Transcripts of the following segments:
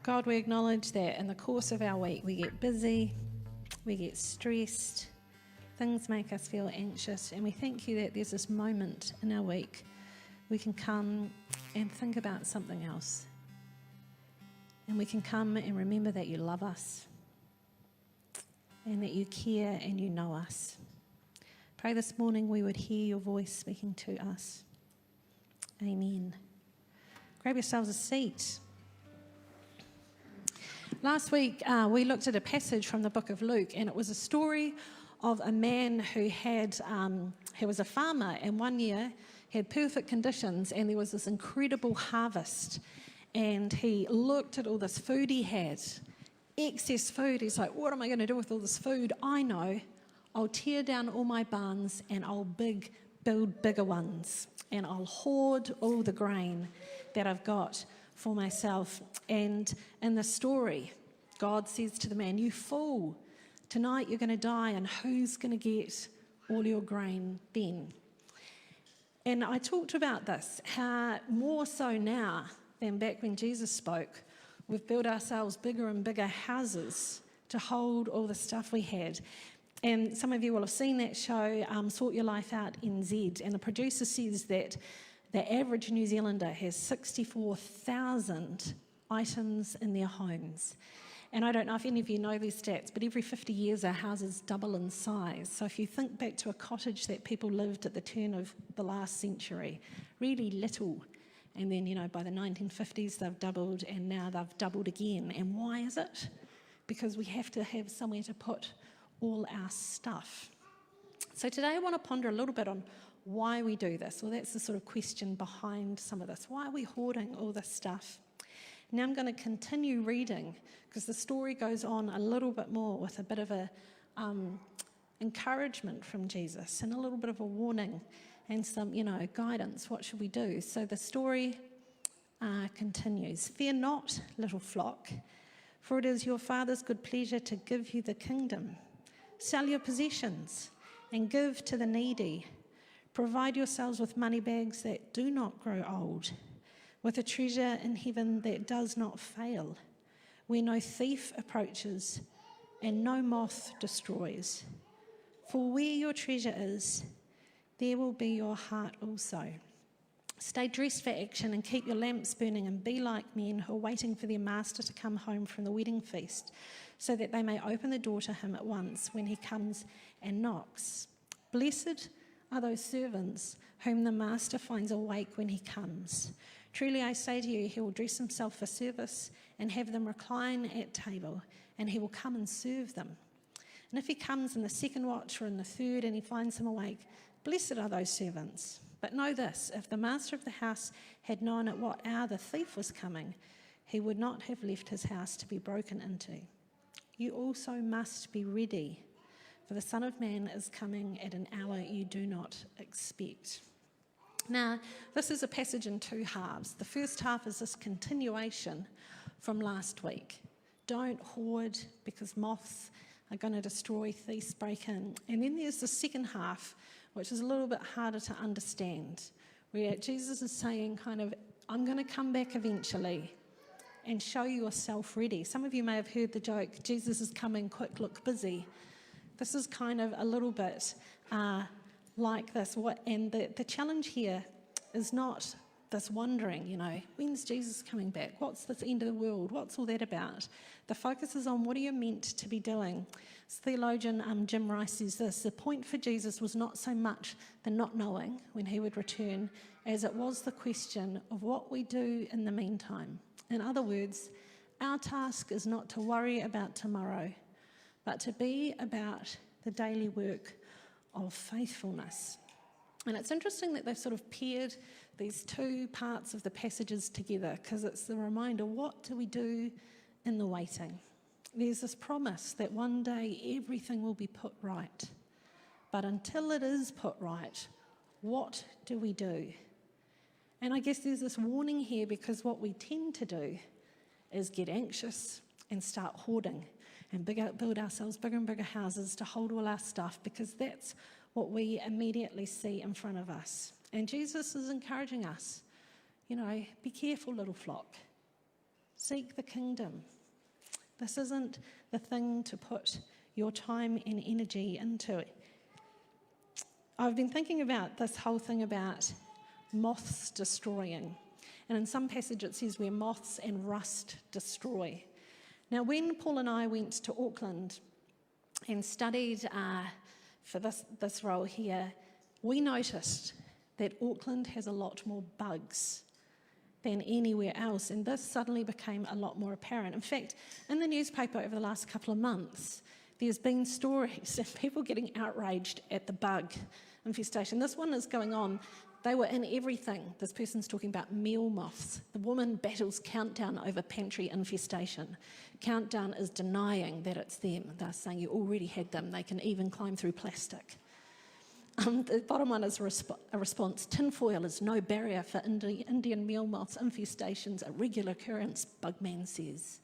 God, we acknowledge that in the course of our week we get busy, we get stressed, things make us feel anxious, and we thank you that there's this moment in our week we can come and think about something else. And we can come and remember that you love us and that you care and you know us. Pray this morning we would hear your voice speaking to us. Amen. Grab yourselves a seat. Last week we looked at a passage from the book of Luke, and it was a story of a man who was a farmer, and one year he had perfect conditions and there was this incredible harvest, and he looked at all this food he had, excess food. He's like, what am I going to do with all this food? I know, I'll tear down all my barns and I'll build bigger ones, and I'll hoard all the grain that I've got for myself. And in the story, God says to the man, you fool, tonight you're going to die, and who's going to get all your grain then? And I talked about this, how more so now than back when Jesus spoke, we've built ourselves bigger and bigger houses to hold all the stuff we had. And some of you will have seen that show, Sort Your Life Out NZ, and the producer says that the average New Zealander has 64,000 items in their homes. And I don't know if any of you know these stats, but every 50 years our houses double in size. So if you think back to a cottage that people lived at the turn of the last century, really little. And then, by the 1950s they've doubled, and now they've doubled again. And why is it? Because we have to have somewhere to put all our stuff. So today I want to ponder a little bit on why we do this. Well, that's the sort of question behind some of this. Why are we hoarding all this stuff? Now I'm going to continue reading, because the story goes on a little bit more with a bit of a encouragement from Jesus and a little bit of a warning and some, guidance. What should we do? So the story continues. Fear not, little flock, for it is your Father's good pleasure to give you the kingdom. Sell your possessions and give to the needy. Provide yourselves with money bags that do not grow old, with a treasure in heaven that does not fail, where no thief approaches and no moth destroys. For where your treasure is, there will be your heart also. Stay dressed for action and keep your lamps burning, and be like men who are waiting for their master to come home from the wedding feast, so that they may open the door to him at once when he comes and knocks. Blessed are those servants whom the master finds awake when he comes. Truly I say to you, he will dress himself for service and have them recline at table, and he will come and serve them. And if he comes in the second watch or in the third and he finds them awake, blessed are those servants. But know this, if the master of the house had known at what hour the thief was coming, he would not have left his house to be broken into. You also must be ready, for the Son of Man is coming at an hour you do not expect. Now, this is a passage in two halves. The first half is this continuation from last week. Don't hoard, because moths are going to destroy, thieves break in. And then there's the second half, which is a little bit harder to understand, where Jesus is saying I'm going to come back eventually and show yourself ready. Some of you may have heard the joke, Jesus is coming, quick, look busy. This is kind of a little bit like this. And the challenge here is not this wondering, when's Jesus coming back? What's this end of the world? What's all that about? The focus is on what are you meant to be doing. Theologian Jim Rice says this: the point for Jesus was not so much the not knowing when he would return, as it was the question of what we do in the meantime. In other words, our task is not to worry about tomorrow, but to be about the daily work of faithfulness. And it's interesting that they've sort of paired these two parts of the passages together, because it's the reminder, what do we do in the waiting? There's this promise that one day everything will be put right. But until it is put right, what do we do? And I guess there's this warning here, because what we tend to do is get anxious and start hoarding and build ourselves bigger and bigger houses to hold all our stuff, because that's what we immediately see in front of us. And Jesus is encouraging us, be careful, little flock. Seek the kingdom. This isn't the thing to put your time and energy into. I've been thinking about this whole thing about moths destroying. And in some passage it says where moths and rust destroy. Now when Paul and I went to Auckland and studied for this role here, we noticed that Auckland has a lot more bugs than anywhere else, and this suddenly became a lot more apparent. In fact, in the newspaper over the last couple of months, there's been stories of people getting outraged at the bug infestation. This one is going on. They were in everything. This person's talking about meal moths. The woman battles Countdown over pantry infestation. Countdown is denying that it's them. They're saying you already had them. They can even climb through plastic. The bottom one is a response. Tinfoil is no barrier for Indian meal moths infestations, a regular occurrence, Bugman says.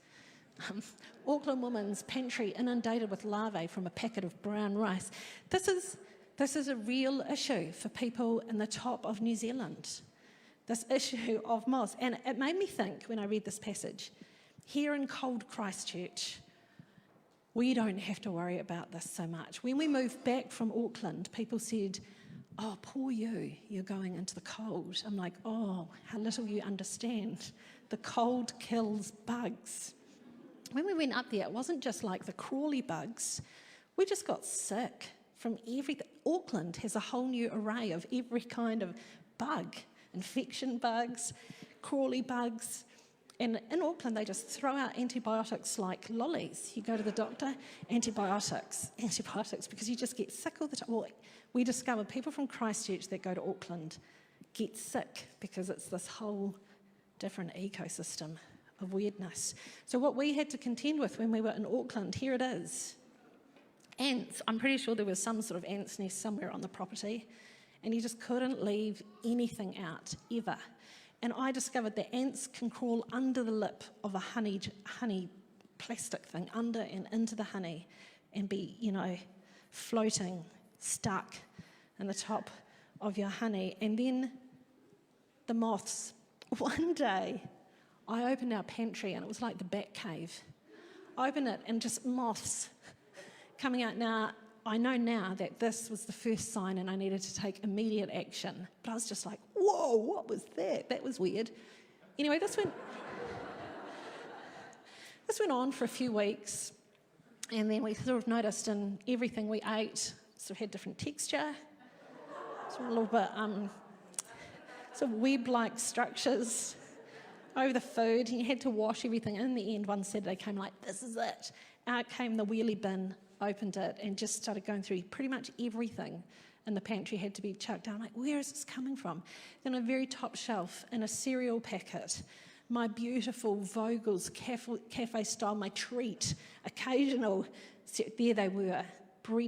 Auckland woman's pantry inundated with larvae from a packet of brown rice. This is a real issue for people in the top of New Zealand, this issue of moths. And it made me think when I read this passage, here in cold Christchurch, we don't have to worry about this so much. When we moved back from Auckland, people said, oh, poor you, you're going into the cold. I'm like, oh, how little you understand. The cold kills bugs. When we went up there, it wasn't just like the crawly bugs. We just got sick from everything. Auckland has a whole new array of every kind of bug, infection bugs, crawly bugs. And in Auckland, they just throw out antibiotics like lollies. You go to the doctor, antibiotics, because you just get sick all the time. Well, we discovered people from Christchurch that go to Auckland get sick because it's this whole different ecosystem of weirdness. So what we had to contend with when we were in Auckland, here it is. Ants. I'm pretty sure there was some sort of ant's nest somewhere on the property, and you just couldn't leave anything out, ever. And I discovered that ants can crawl under the lip of a honey plastic thing, under and into the honey, and be, floating, stuck in the top of your honey. And then the moths. One day, I opened our pantry, and it was like the Bat Cave. I opened it, and just moths coming out. Now, I know now that this was the first sign and I needed to take immediate action. But I was just like, whoa, what was that? That was weird. Anyway, this went on for a few weeks. And then we sort of noticed in everything we ate sort of had different texture. Sort of a little bit sort of web-like structures over the food. And you had to wash everything. And in the end, one Saturday came like, this is it. Out came the wheelie bin, opened it, and just started going through pretty much everything in the pantry had to be chucked down. I'm like, where is this coming from? Then on a very top shelf, in a cereal packet, my beautiful Vogel's cafe style, my treat, occasional, there they were,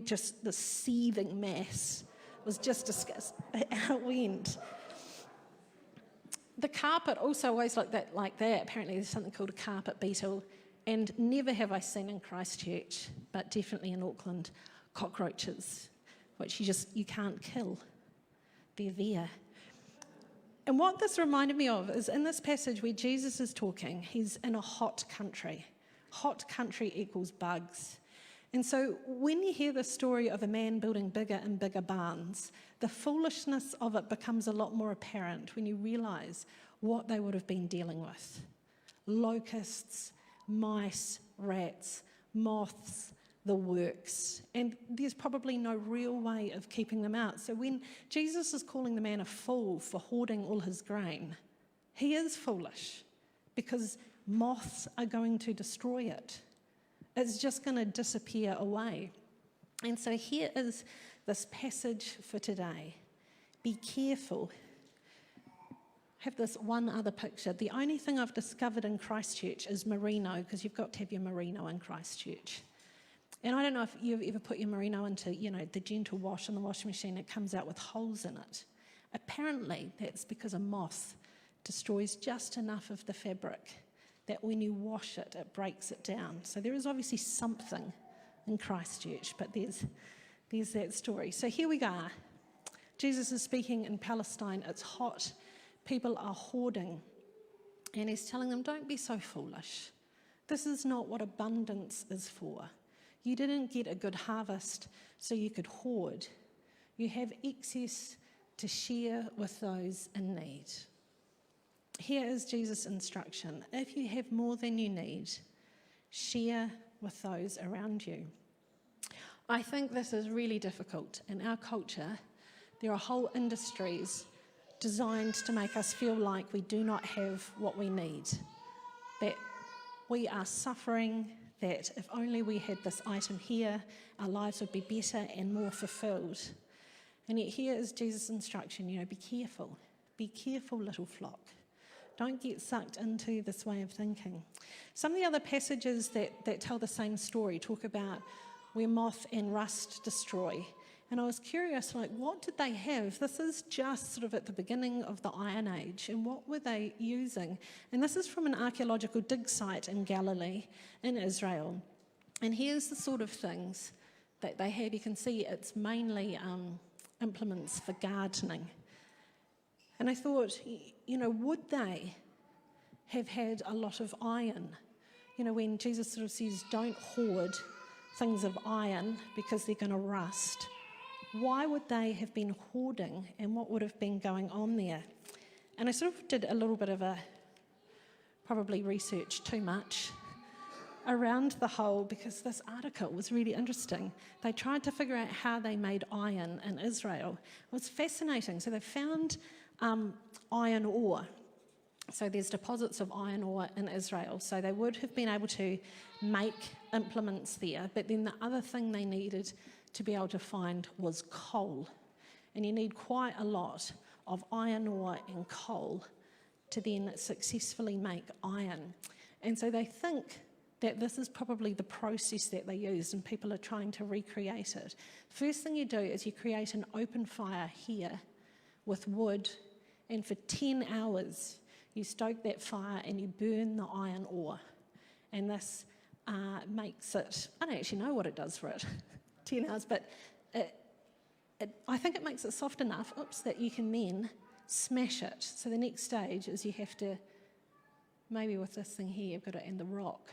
just the seething mass. It was just disgusting. Out it went. The carpet also always looked like that. Apparently there's something called a carpet beetle. And never have I seen in Christchurch, but definitely in Auckland, cockroaches, which you can't kill. They're there. And what this reminded me of is in this passage where Jesus is talking, he's in a hot country. Hot country equals bugs. And so when you hear the story of a man building bigger and bigger barns, the foolishness of it becomes a lot more apparent when you realise what they would have been dealing with. Locusts, mice, rats, moths, the works. And there's probably no real way of keeping them out. So when Jesus is calling the man a fool for hoarding all his grain, he is foolish because moths are going to destroy it. It's just going to disappear away. And so here is this passage for today. Be careful. Have this one other picture. The only thing I've discovered in Christchurch is merino, because you've got to have your merino in Christchurch. And I don't know if you've ever put your merino into, the gentle wash in the washing machine. It comes out with holes in it. Apparently, that's because a moth destroys just enough of the fabric that when you wash it, it breaks it down. So there is obviously something in Christchurch, but there's that story. So here we go. Jesus is speaking in Palestine. It's hot. People are hoarding. And he's telling them, don't be so foolish. This is not what abundance is for. You didn't get a good harvest so you could hoard. You have excess to share with those in need. Here is Jesus' instruction. If you have more than you need, share with those around you. I think this is really difficult. In our culture, there are whole industries designed to make us feel like we do not have what we need, that we are suffering, that if only we had this item here, our lives would be better and more fulfilled. And yet here is Jesus' instruction, be careful. Be careful, little flock. Don't get sucked into this way of thinking. Some of the other passages that tell the same story talk about where moth and rust destroy. And I was curious, what did they have? This is just sort of at the beginning of the Iron Age, and what were they using? And this is from an archaeological dig site in Galilee, in Israel. And here's the sort of things that they have. You can see it's mainly implements for gardening. And I thought, would they have had a lot of iron? When Jesus sort of says, don't hoard things of iron because they're going to rust. Why would they have been hoarding, and what would have been going on there? And I sort of did a little bit of probably research too much around the whole, because this article was really interesting. They tried to figure out how they made iron in Israel. It was fascinating. So they found iron ore. So there's deposits of iron ore in Israel. So they would have been able to make implements there. But then the other thing they needed to be able to find was coal. And you need quite a lot of iron ore and coal to then successfully make iron. And so they think that this is probably the process that they used, and people are trying to recreate it. First thing you do is you create an open fire here with wood, and for 10 hours you stoke that fire and you burn the iron ore. And this makes it, I don't actually know what it does for it, 10 hours, but I think it makes it soft enough, that you can then smash it. So the next stage is you have to, maybe with this thing here, you've got to, and the rock,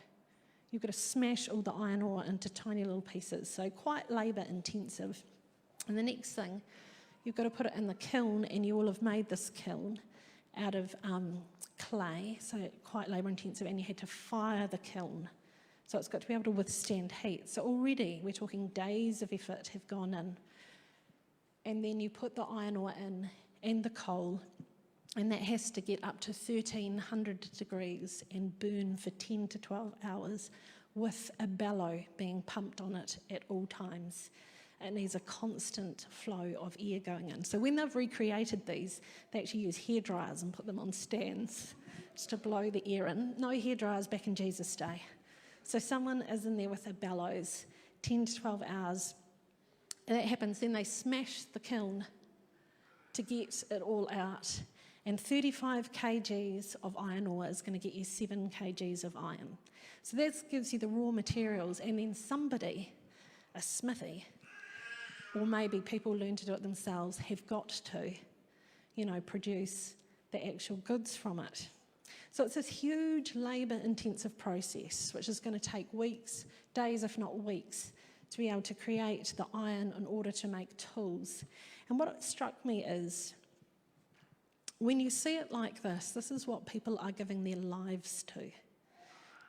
you've got to smash all the iron ore into tiny little pieces, so quite labour intensive. And the next thing, you've got to put it in the kiln, and you will have made this kiln out of clay, so quite labour intensive, and you had to fire the kiln. So it's got to be able to withstand heat. So already we're talking days of effort have gone in. And then you put the iron ore in and the coal, and that has to get up to 1300 degrees and burn for 10 to 12 hours with a bellow being pumped on it at all times. It needs a constant flow of air going in. So when they've recreated these, they actually use hairdryers and put them on stands just to blow the air in. No hairdryers back in Jesus' day. So someone is in there with a bellows, 10 to 12 hours. And that happens, then they smash the kiln to get it all out. And 35 kgs of iron ore is going to get you 7 kgs of iron. So that gives you the raw materials, and then somebody, a smithy, or maybe people learn to do it themselves, have got to, produce the actual goods from it. So it's this huge labour-intensive process, which is going to take weeks, days if not weeks, to be able to create the iron in order to make tools. And what struck me is, when you see it like this, this is what people are giving their lives to.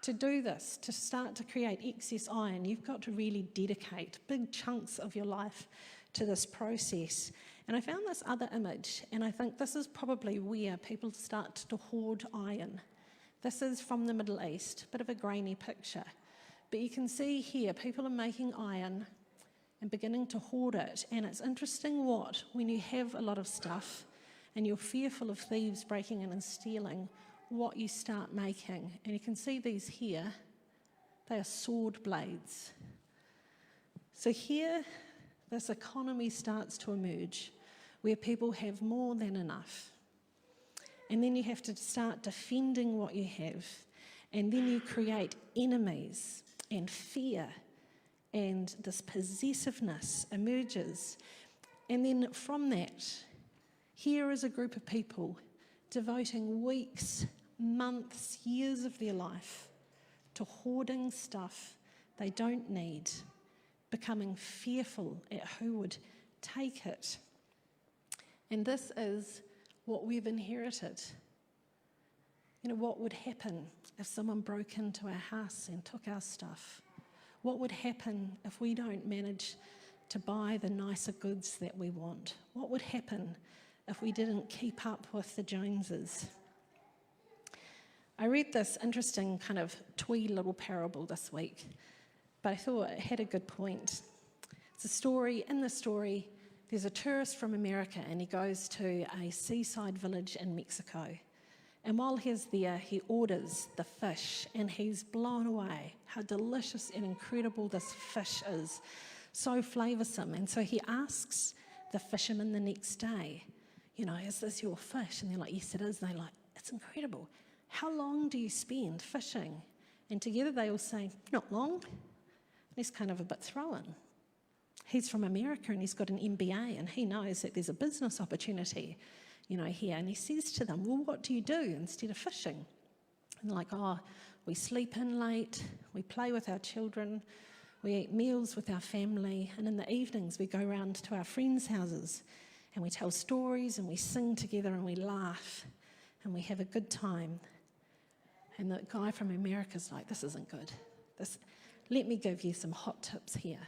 To do this, to start to create excess iron, you've got to really dedicate big chunks of your life to this process. And I found this other image, and I think this is probably where people start to hoard iron. This is from the Middle East, a bit of a grainy picture. But you can see here, people are making iron and beginning to hoard it. And it's interesting when you have a lot of stuff and you're fearful of thieves breaking in and stealing, what you start making. And you can see these here, they are sword blades. So here, this economy starts to emerge where people have more than enough. And then you have to start defending what you have. And then you create enemies and fear, and this possessiveness emerges. And then from that, here is a group of people devoting weeks months, years of their life to hoarding stuff they don't need, becoming fearful at who would take it. And this is what we've inherited. You know, what would happen if someone broke into our house and took our stuff? What would happen if we don't manage to buy the nicer goods that we want? What would happen if we didn't keep up with the Joneses? I read this interesting kind of twee little parable this week, but I thought it had a good point. It's a story. In the story, there's a tourist from America and he goes to a seaside village in Mexico. And while he's there, he orders the fish and he's blown away how delicious and incredible this fish is. So flavoursome. And so he asks the fisherman the next day, you know, is this your fish? And they're like, yes, it is. And they're like, it's incredible. How long do you spend fishing? And together they all say, not long. And he's kind of a bit thrown. He's from America and he's got an MBA and he knows that there's a business opportunity, you know, here. And he says to them, well, what do you do instead of fishing? And they're like, oh, we sleep in late, we play with our children, we eat meals with our family, and in the evenings we go around to our friends' houses and we tell stories and we sing together and we laugh and we have a good time. And the guy from America's like, this isn't good. Let me give you some hot tips here.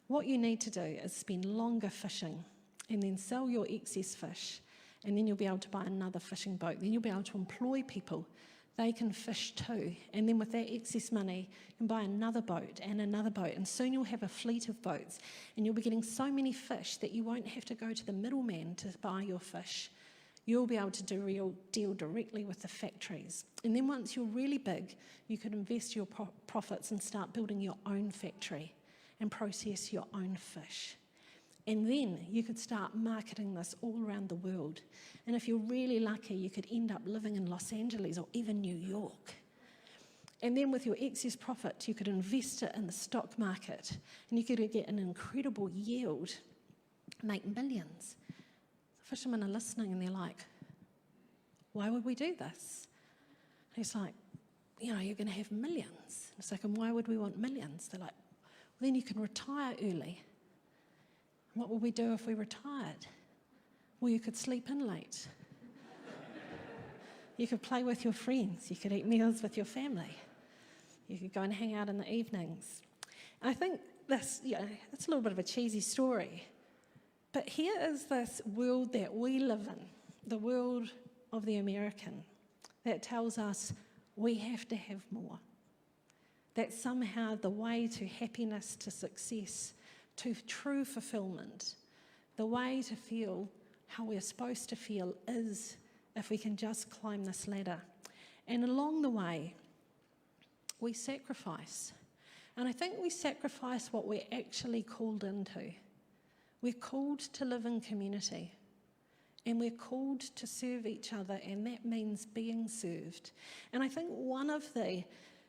What you need to do is spend longer fishing and then sell your excess fish, and then you'll be able to buy another fishing boat. Then you'll be able to employ people. They can fish too. And then with that excess money, you can buy another boat, and soon you'll have a fleet of boats, and you'll be getting so many fish that you won't have to go to the middleman to buy your fish. You'll be able to deal directly with the factories. And then once you're really big, you could invest your profits and start building your own factory and process your own fish. And then you could start marketing this all around the world. And if you're really lucky, you could end up living in Los Angeles or even New York. And then with your excess profit, you could invest it in the stock market and you could get an incredible yield, make millions. The fishermen are listening and they're like, why would we do this? And he's like, you know, you're going to have millions. And it's like, and why would we want millions? They're like, well, then you can retire early. What will we do if we retired? Well, you could sleep in late. You could play with your friends. You could eat meals with your family. You could go and hang out in the evenings. And I think this, you know, it's a little bit of a cheesy story. But here is this world that we live in, the world of the American, that tells us we have to have more. That somehow the way to happiness, to success, to true fulfillment, the way to feel how we're supposed to feel is if we can just climb this ladder. And along the way, we sacrifice. And I think we sacrifice what we're actually called into. We're called to live in community. And we're called to serve each other, and that means being served. And I think one of the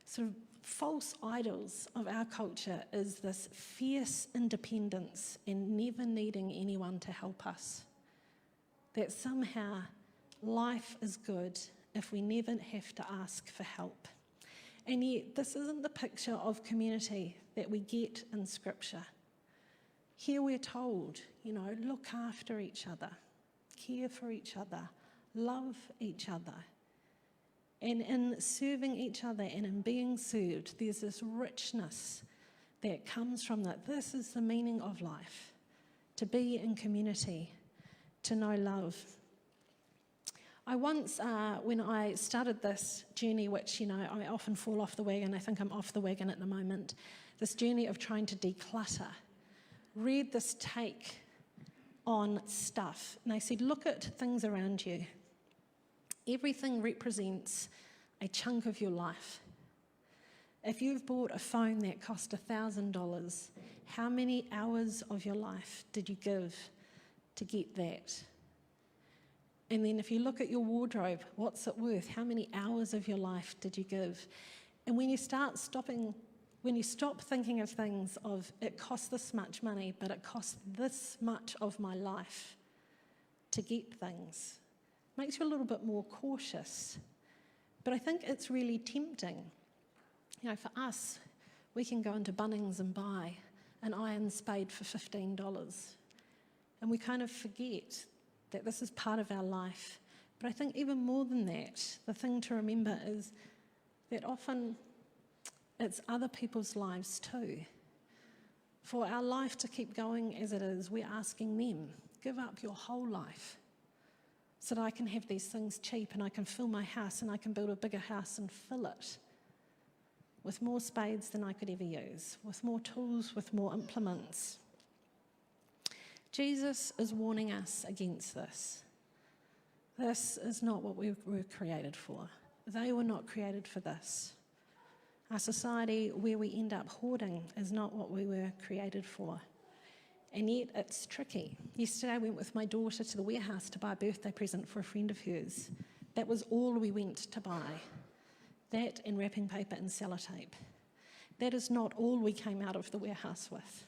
sort of false idols of our culture is this fierce independence and never needing anyone to help us. That somehow life is good if we never have to ask for help. And yet this isn't the picture of community that we get in Scripture. Here we're told, you know, look after each other, care for each other, love each other. And in serving each other and in being served, there's this richness that comes from that. This is the meaning of life, to be in community, to know love. I once, when I started this journey, which, you know, I often fall off the wagon, I think I'm off the wagon at the moment, this journey of trying to declutter, read this take on stuff. And they said, look at things around you. Everything represents a chunk of your life. If you've bought a phone that cost $1,000, how many hours of your life did you give to get that? And then if you look at your wardrobe, what's it worth? How many hours of your life did you give? And when you stop thinking of things of, it costs this much money, but it costs this much of my life to get things, makes you a little bit more cautious. But I think it's really tempting. You know, for us, we can go into Bunnings and buy an iron spade for $15. And we kind of forget that this is part of our life. But I think even more than that, the thing to remember is that often it's other people's lives too. For our life to keep going as it is, we're asking them, give up your whole life so that I can have these things cheap and I can fill my house and I can build a bigger house and fill it with more spades than I could ever use, with more tools, with more implements. Jesus is warning us against this. This is not what we were created for. They were not created for this. Our society where we end up hoarding is not what we were created for. And yet it's tricky. Yesterday I went with my daughter to the warehouse to buy a birthday present for a friend of hers. That was all we went to buy. That and wrapping paper and sellotape. That is not all we came out of the warehouse with.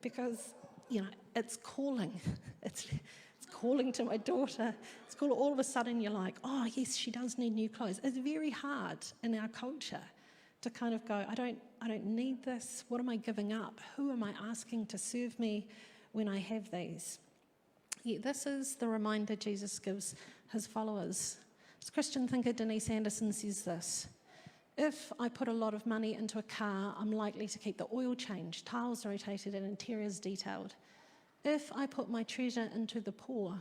Because, you know, it's calling. It's calling to my daughter. It's calling. All of a sudden you're like, oh yes, she does need new clothes. It's very hard in our culture to kind of go, I don't need this. What am I giving up? Who am I asking to serve me when I have these? Yet this is the reminder Jesus gives his followers. As Christian thinker Denise Anderson says this: if I put a lot of money into a car, I'm likely to keep the oil changed, tiles rotated and interiors detailed. If I put my treasure into the poor,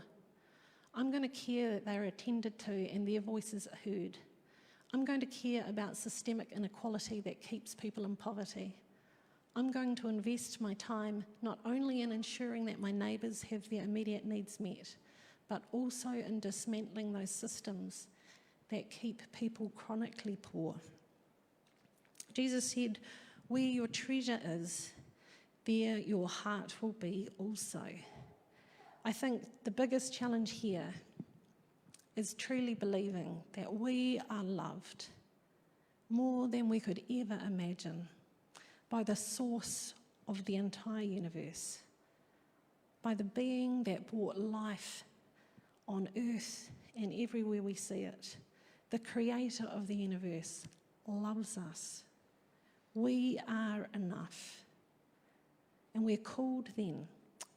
I'm going to care that they're attended to and their voices are heard. I'm going to care about systemic inequality that keeps people in poverty. I'm going to invest my time not only in ensuring that my neighbours have their immediate needs met, but also in dismantling those systems that keep people chronically poor. Jesus said, where your treasure is, there your heart will be also. I think the biggest challenge here is truly believing that we are loved more than we could ever imagine by the source of the entire universe, by the being that brought life on earth and everywhere we see it. The creator of the universe loves us. We are enough. And we're called then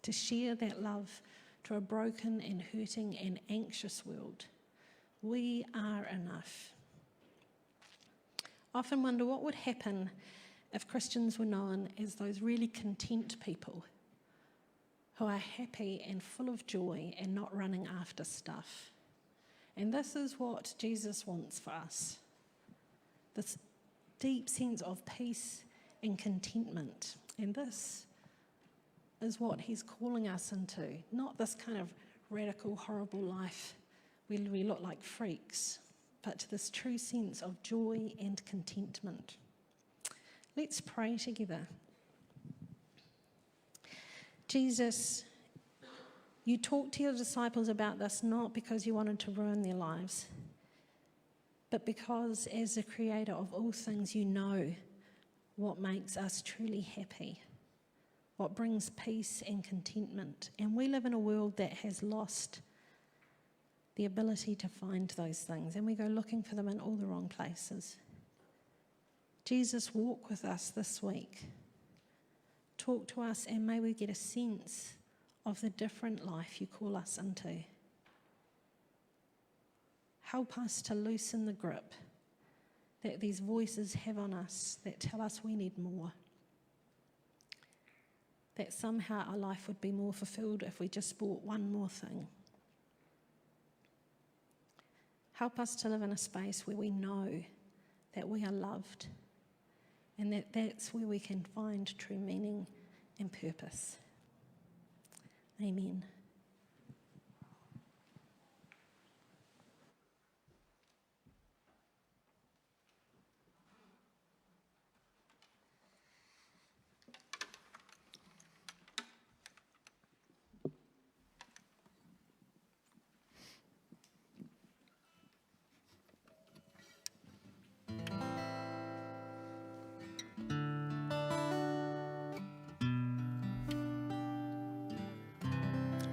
to share that love to a broken and hurting and anxious world. We are enough. I often wonder what would happen if Christians were known as those really content people who are happy and full of joy and not running after stuff. And this is what Jesus wants for us. This deep sense of peace and contentment. And this is what he's calling us into. Not this kind of radical, horrible life where we look like freaks, but this true sense of joy and contentment. Let's pray together. Jesus, you talked to your disciples about this not because you wanted to ruin their lives, but because as the creator of all things, you know what makes us truly happy, what brings peace and contentment. And we live in a world that has lost the ability to find those things, and we go looking for them in all the wrong places. Jesus, walk with us this week. Talk to us, and may we get a sense of the different life you call us into. Help us to loosen the grip that these voices have on us that tell us we need more. That somehow our life would be more fulfilled if we just bought one more thing. Help us to live in a space where we know that we are loved and that that's where we can find true meaning and purpose. Amen.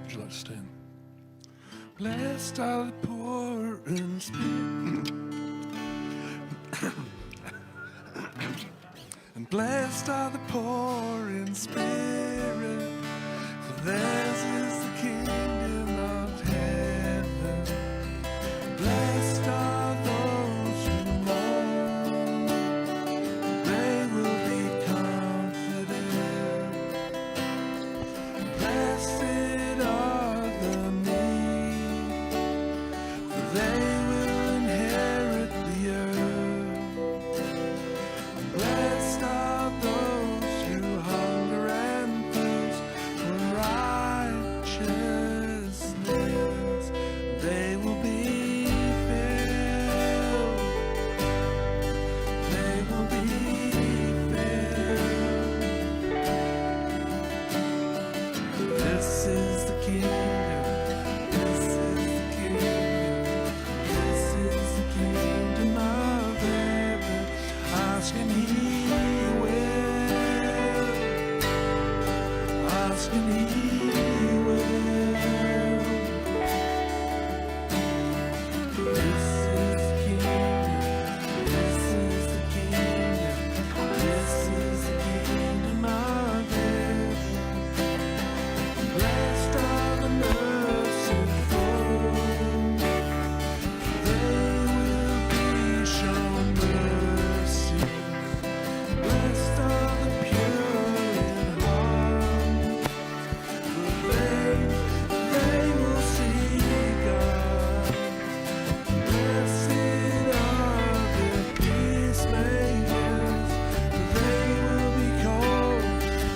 Would you like to stand? Blessed are the poor in spirit. And blessed are the poor in spirit, for theirs is the kingdom of heaven. Blessed are those who mourn, they will be comforted. Blessed are the meek, for they will inherit the earth. Blessed are those who hunger and thirst for righteousness, they will be filled. They will be filled. This is the kingdom. This is the kingdom. This is the kingdom of heaven. Ask and he will. Ask and he will. This is the kingdom. This is the kingdom. This is the kingdom of heaven. Blessed are the merciful, they will be shown mercy. Blessed are the pure in heart, for they will see God. Blessed are the peacemakers, for they will be called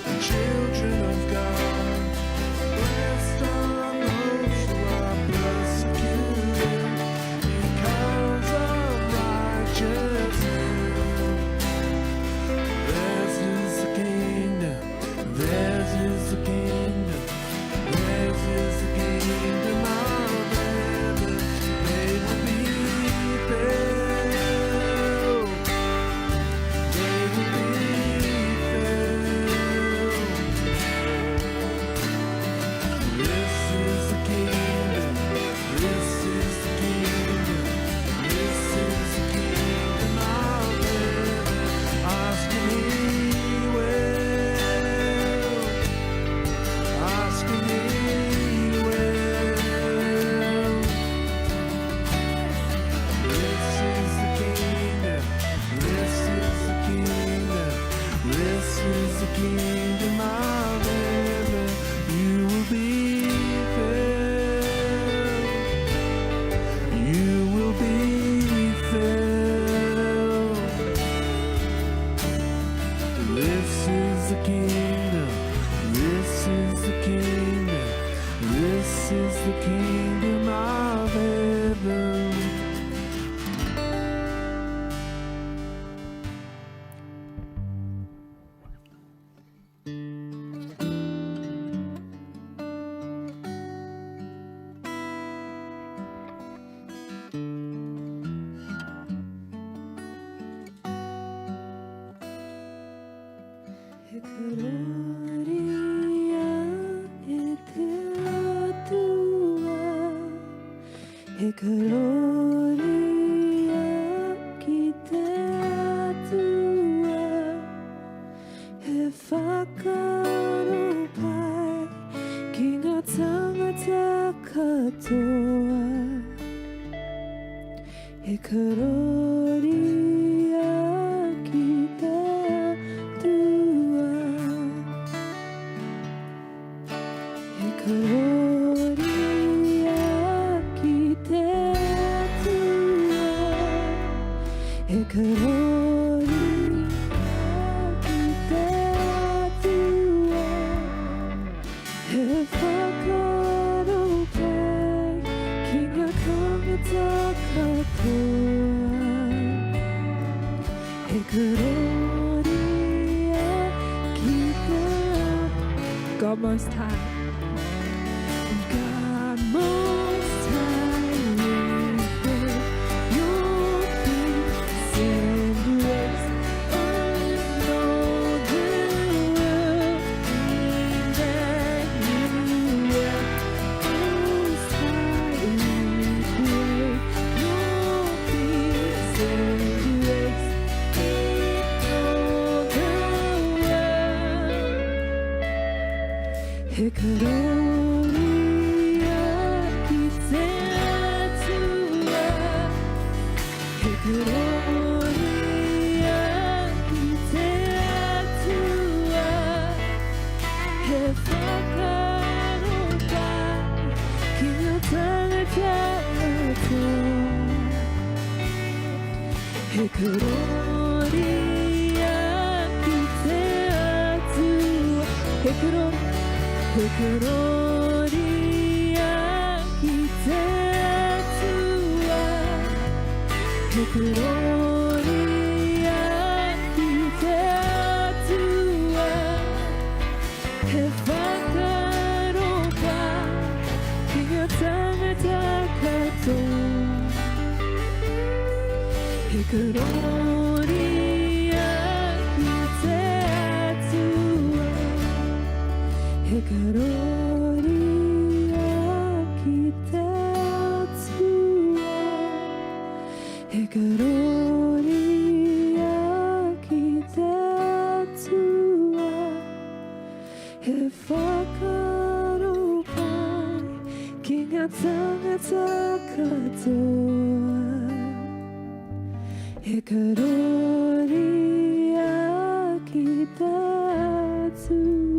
the children of God. Blessed are those who are persecuted because of righteousness. Theirs is the kingdom. Theirs is the kingdom. Theirs is the kingdom of heaven. They will be filled. They will be filled. This is the kingdom. This is the kingdom. This is the kingdom of heaven. Ask and he will. Ask and he will. This is the kingdom. This is the kingdom. This is the kingdom of heaven. You will be filled. You will be filled. This is the kingdom. This is the kingdom. This is the kingdom of heaven. Gloria que te atua, e whakaro pai ki ngā tangata katoa. E gloria ki te atua, e gloria ki te atua, e gloria ki te atua, e whakaro pai ki ngā tangata katoa. E gloria ki te atua. God Most High. God Most High, with your peace and grace, I know there will be that you will Most High, with your peace and grace. gloria qui te tua, che gloria qui te tua, che whakaropa ki ngā tangata atua. He gloria ki te atua, he gloria ki te atua, he gloria ki te atua, he whakaropa ki ngā tangata katoa. He gloria ki te atua, he gloria ki te atua, he gloria ki te atua, he whakaropa ki ngā tangata katoa. He gloria ki te atua.